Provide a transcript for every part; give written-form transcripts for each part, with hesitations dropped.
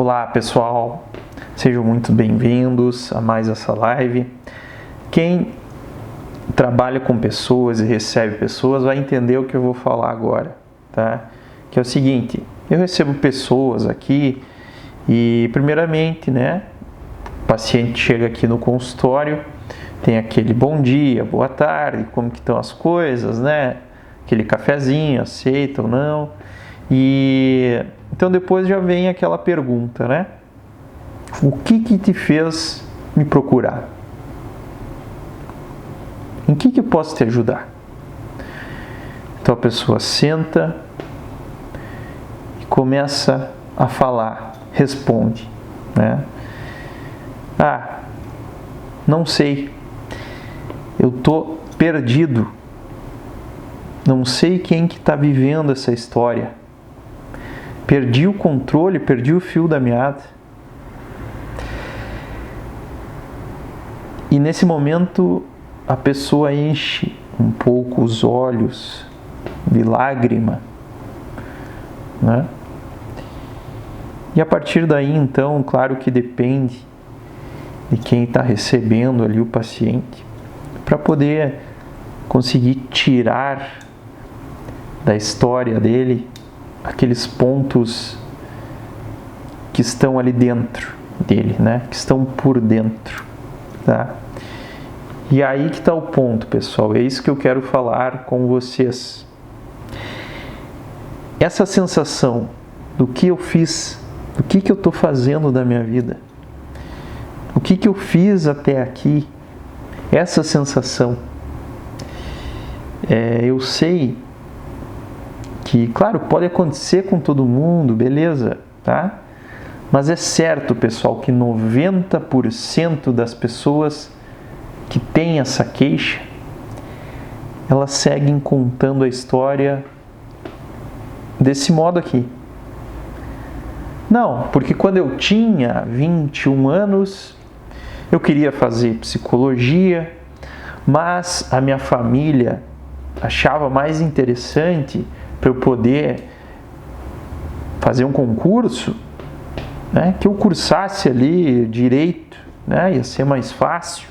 Olá pessoal, sejam muito bem-vindos a mais essa live. Quem trabalha com pessoas e recebe pessoas vai entender o que eu vou falar agora, tá? Que é o seguinte, eu recebo pessoas aqui e primeiramente, o paciente chega aqui no consultório, tem aquele bom dia, boa tarde, como que estão as coisas, Aquele cafezinho, aceita ou não. E então depois já vem aquela pergunta, O que te fez me procurar? Em que eu posso te ajudar? Então a pessoa senta e começa a falar, responde, não sei, eu tô perdido, não sei quem que está vivendo essa história. Perdi o controle, perdi o fio da meada. E nesse momento a pessoa enche um pouco os olhos de lágrima, E a partir daí, então, claro que depende de quem está recebendo ali o paciente, para poder conseguir tirar da história dele aqueles pontos que estão ali dentro dele, que estão por dentro, tá? E aí que está o ponto, pessoal, é isso que eu quero falar com vocês. Essa sensação do que eu fiz, do que eu estou fazendo da minha vida, o que eu fiz até aqui, essa sensação, eu sei que, claro, pode acontecer com todo mundo, beleza, tá? Mas é certo, pessoal, que 90% das pessoas que têm essa queixa, elas seguem contando a história desse modo aqui. Não, porque quando eu tinha 21 anos, eu queria fazer psicologia, mas a minha família achava mais interessante para eu poder fazer um concurso, que eu cursasse ali direito, ia ser mais fácil.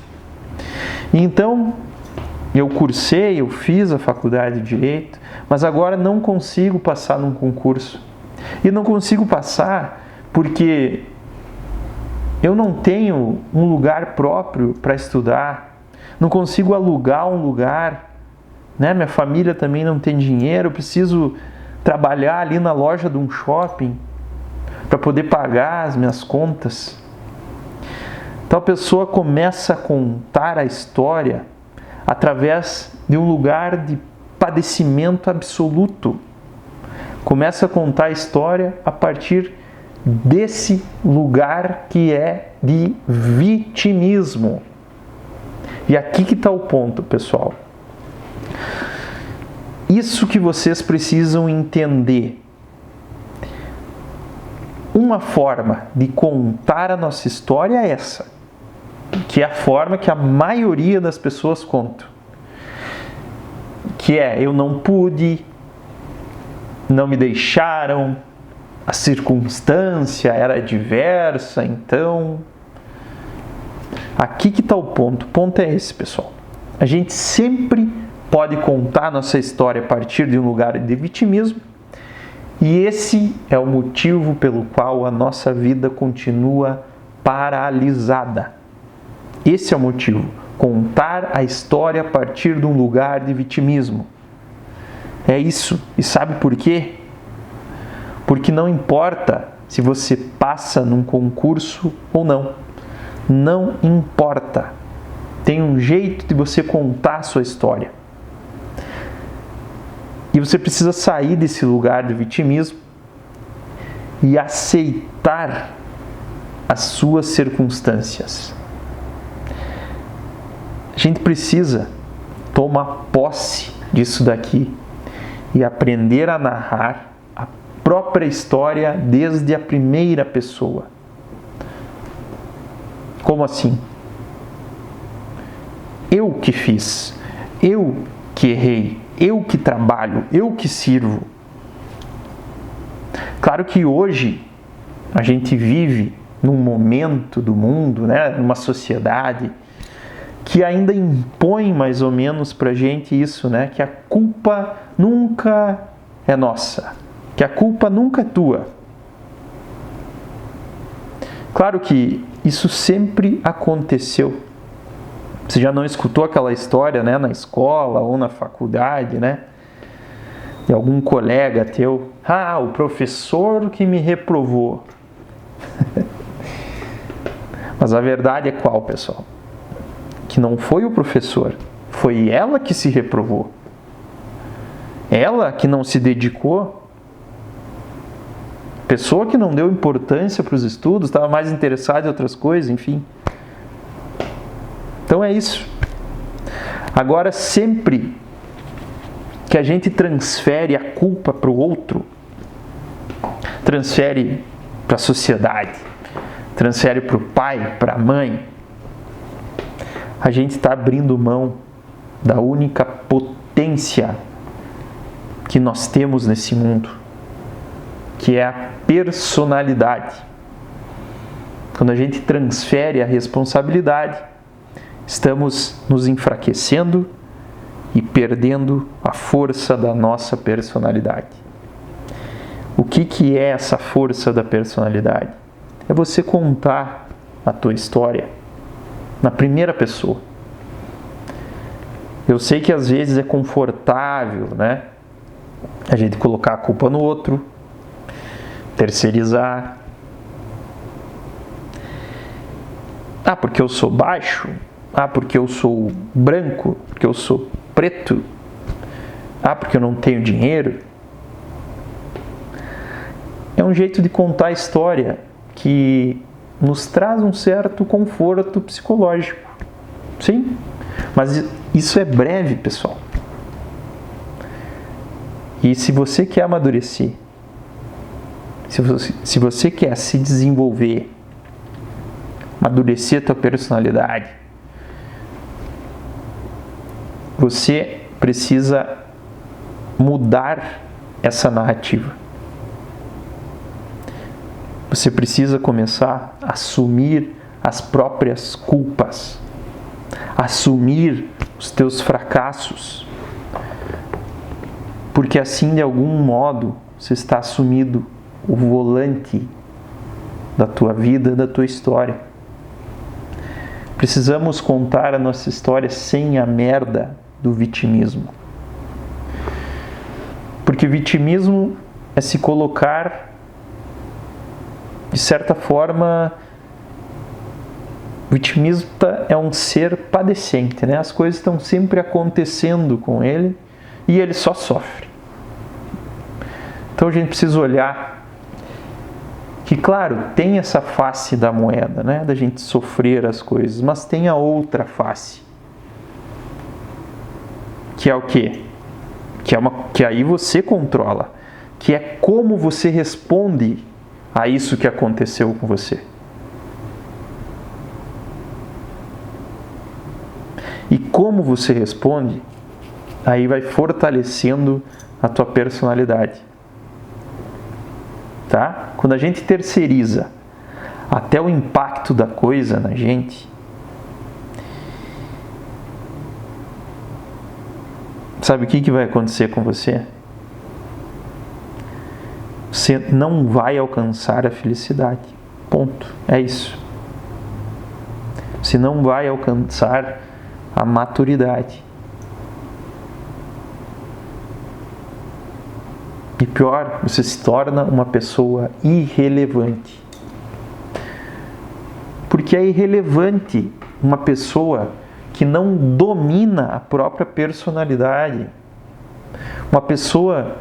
E então eu cursei, eu fiz a faculdade de direito, mas agora não consigo passar num concurso. E não consigo passar porque eu não tenho um lugar próprio para estudar, não consigo alugar um lugar, minha família também não tem dinheiro, eu preciso trabalhar ali na loja de um shopping para poder pagar as minhas contas. Então a pessoa começa a contar a história através de um lugar de padecimento absoluto. Começa a contar a história a partir desse lugar que é de vitimismo. E aqui que está o ponto, pessoal. Isso que vocês precisam entender. Uma forma de contar a nossa história é essa, que é a forma que a maioria das pessoas conta. Que é, eu não pude, não me deixaram, a circunstância era adversa, então... Aqui que está o ponto. O ponto é esse, pessoal. A gente sempre pode contar nossa história a partir de um lugar de vitimismo, e esse é o motivo pelo qual a nossa vida continua paralisada. Esse é o motivo. Contar a história a partir de um lugar de vitimismo. É isso. E sabe por quê? Porque não importa se você passa num concurso ou não. Não importa. Tem um jeito de você contar a sua história. E você precisa sair desse lugar de vitimismo e aceitar as suas circunstâncias. A gente precisa tomar posse disso daqui e aprender a narrar a própria história desde a primeira pessoa. Como assim? Eu que fiz, eu que errei, eu que trabalho, eu que sirvo. Claro que hoje a gente vive num momento do mundo, né, numa sociedade que ainda impõe mais ou menos pra gente isso, né, que a culpa nunca é nossa, que a culpa nunca é tua. Claro que isso sempre aconteceu. Você já não escutou aquela história, né, na escola ou na faculdade, né, de algum colega teu? Ah, o professor que me reprovou. Mas a verdade é qual, pessoal? Que não foi o professor, foi ela que se reprovou. Ela que não se dedicou. Pessoa que não deu importância para os estudos, estava mais interessada em outras coisas, enfim. Então é isso. Agora, sempre que a gente transfere a culpa para o outro, transfere para a sociedade, transfere para o pai, para a mãe, a gente está abrindo mão da única potência que nós temos nesse mundo, que é a personalidade. Quando a gente transfere a responsabilidade, estamos nos enfraquecendo e perdendo a força da nossa personalidade. O que é essa força da personalidade? É você contar a tua história na primeira pessoa. Eu sei que às vezes é confortável, né, a gente colocar a culpa no outro, terceirizar. Ah, porque eu sou baixo? Ah, porque eu sou branco? Porque eu sou preto? Ah, porque eu não tenho dinheiro? É um jeito de contar a história que nos traz um certo conforto psicológico. Sim, mas isso é breve, pessoal. E se você quer amadurecer, se você quer se desenvolver, amadurecer a tua personalidade, você precisa mudar essa narrativa. Você precisa começar a assumir as próprias culpas, assumir os teus fracassos, porque assim, de algum modo, você está assumindo o volante da tua vida, da tua história. Precisamos contar a nossa história sem a merda do vitimismo. Porque vitimismo é se colocar, de certa forma, o vitimista é um ser padecente, né? As coisas estão sempre acontecendo com ele e ele só sofre. Então a gente precisa olhar que, claro, tem essa face da moeda, né? Da gente sofrer as coisas, mas tem a outra face. Que é o quê? Que aí você controla. Que é como você responde a isso que aconteceu com você. E como você responde, aí vai fortalecendo a tua personalidade. Tá? Quando a gente terceiriza até o impacto da coisa na gente, sabe o que vai acontecer com você? Você não vai alcançar a felicidade. Ponto. É isso. Você não vai alcançar a maturidade. E pior, você se torna uma pessoa irrelevante. Porque é irrelevante uma pessoa que não domina a própria personalidade. Uma pessoa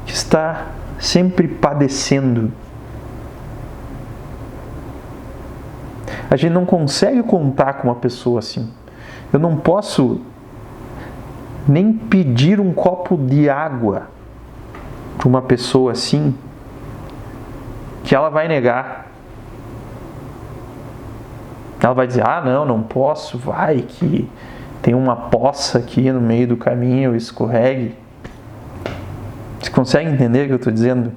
que está sempre padecendo. A gente não consegue contar com uma pessoa assim. Eu não posso nem pedir um copo de água para uma pessoa assim, que ela vai negar. Ela vai dizer, ah, não posso, vai que tem uma poça aqui no meio do caminho, escorregue. Você consegue entender o que eu estou dizendo?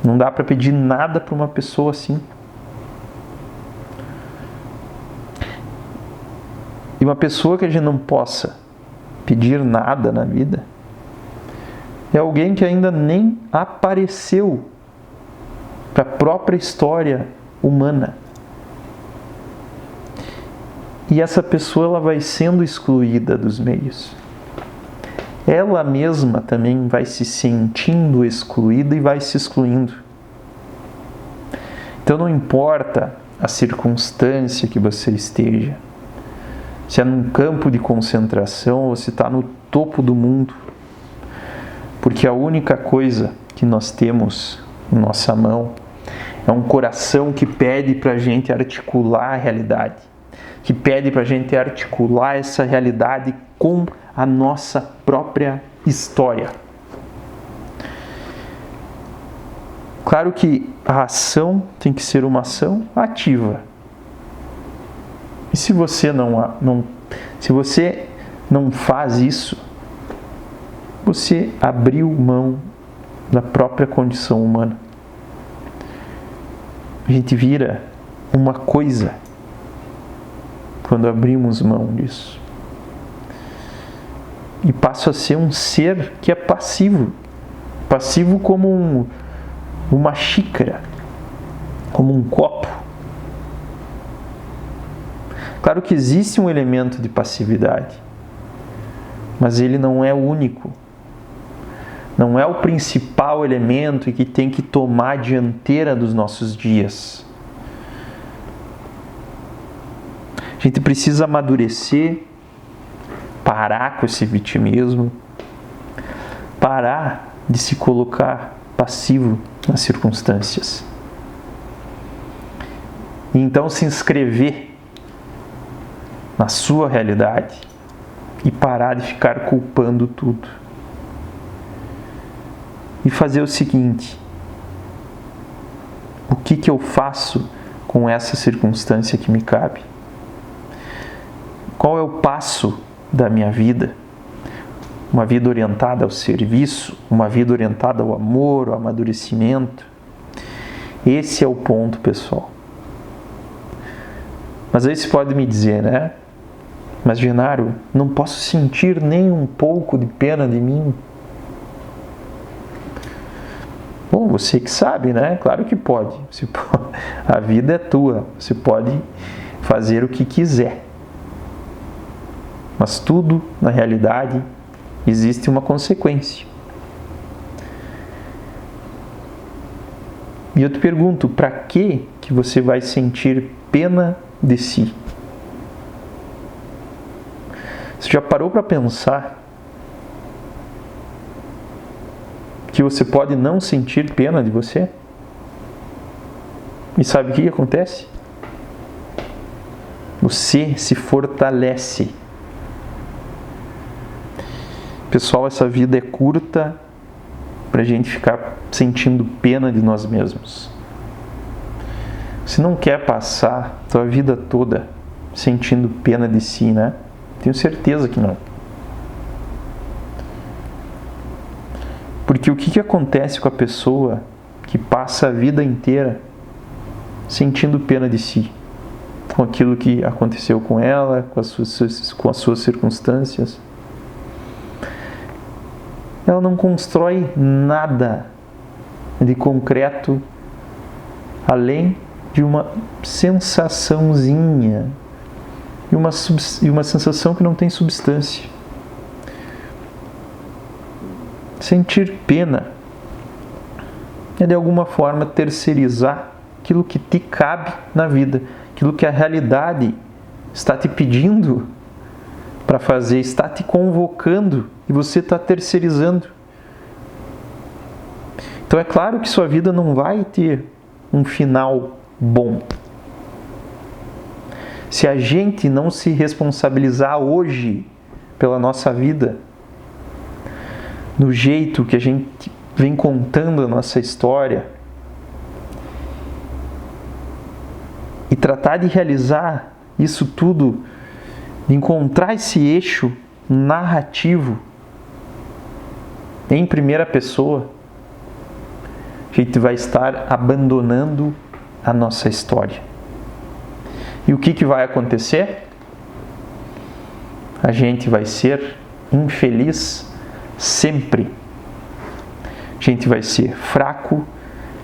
Não dá para pedir nada para uma pessoa assim. E uma pessoa que a gente não possa pedir nada na vida é alguém que ainda nem apareceu para a própria história humana. E essa pessoa ela vai sendo excluída dos meios. Ela mesma também vai se sentindo excluída e vai se excluindo. Então não importa a circunstância que você esteja, se é num campo de concentração ou se está no topo do mundo, porque a única coisa que nós temos em nossa mão é um coração que pede para a gente articular a realidade, que pede para a gente articular essa realidade com a nossa própria história. Claro que a ação tem que ser uma ação ativa. E se você não faz isso, você abriu mão da própria condição humana. A gente vira uma coisa quando abrimos mão disso. E passa a ser um ser que é passivo. Passivo como uma xícara, como um copo. Claro que existe um elemento de passividade, mas ele não é o único. Não é o principal elemento e que tem que tomar a dianteira dos nossos dias. A gente precisa amadurecer, parar com esse vitimismo, parar de se colocar passivo nas circunstâncias. E então se inscrever na sua realidade e parar de ficar culpando tudo. E fazer o seguinte: o que eu faço com essa circunstância que me cabe? Qual é o passo da minha vida? Uma vida orientada ao serviço, uma vida orientada ao amor, ao amadurecimento. Esse é o ponto, pessoal. Mas aí você pode me dizer, né? Mas Genaro, não posso sentir nem um pouco de pena de mim. Bom, você que sabe, né? Claro que pode. A vida é tua. Você pode fazer o que quiser. Mas tudo, na realidade, existe uma consequência. E eu te pergunto, para que você vai sentir pena de si? Você já parou para pensar que você pode não sentir pena de você? E sabe o que acontece? Você se fortalece. Pessoal, essa vida é curta para a gente ficar sentindo pena de nós mesmos. Você não quer passar a sua vida toda sentindo pena de si, né? Tenho certeza que não. Porque o que acontece com a pessoa que passa a vida inteira sentindo pena de si? Com aquilo que aconteceu com ela, com as suas circunstâncias. Ela não constrói nada de concreto além de uma sensaçãozinha e uma sensação que não tem substância. Sentir pena é de alguma forma terceirizar aquilo que te cabe na vida, aquilo que a realidade está te pedindo para fazer, está te convocando e você está terceirizando. Então é claro que sua vida não vai ter um final bom. Se a gente não se responsabilizar hoje pela nossa vida, do jeito que a gente vem contando a nossa história, e tratar de realizar isso tudo, de encontrar esse eixo narrativo em primeira pessoa, a gente vai estar abandonando a nossa história. E o que vai acontecer? A gente vai ser infeliz sempre. A gente vai ser fraco,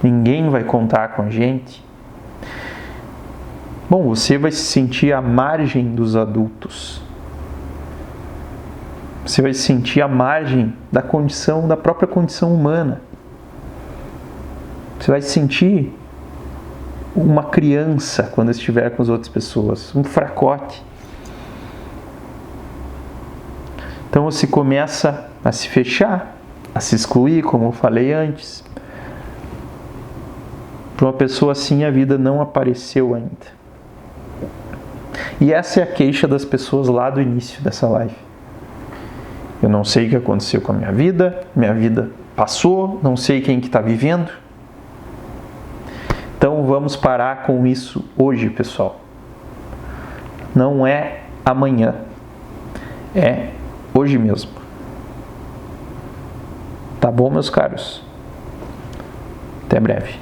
ninguém vai contar com a gente. Bom, você vai se sentir à margem dos adultos. Você vai se sentir à margem da própria condição humana. Você vai se sentir uma criança quando estiver com as outras pessoas, um fracote. Então você começa a se fechar, a se excluir, como eu falei antes. Para uma pessoa assim, a vida não apareceu ainda. E essa é a queixa das pessoas lá do início dessa live. Eu não sei o que aconteceu com a minha vida passou, não sei quem que está vivendo. Então vamos parar com isso hoje, pessoal. Não é amanhã, é hoje mesmo. Tá bom, meus caros? Até breve.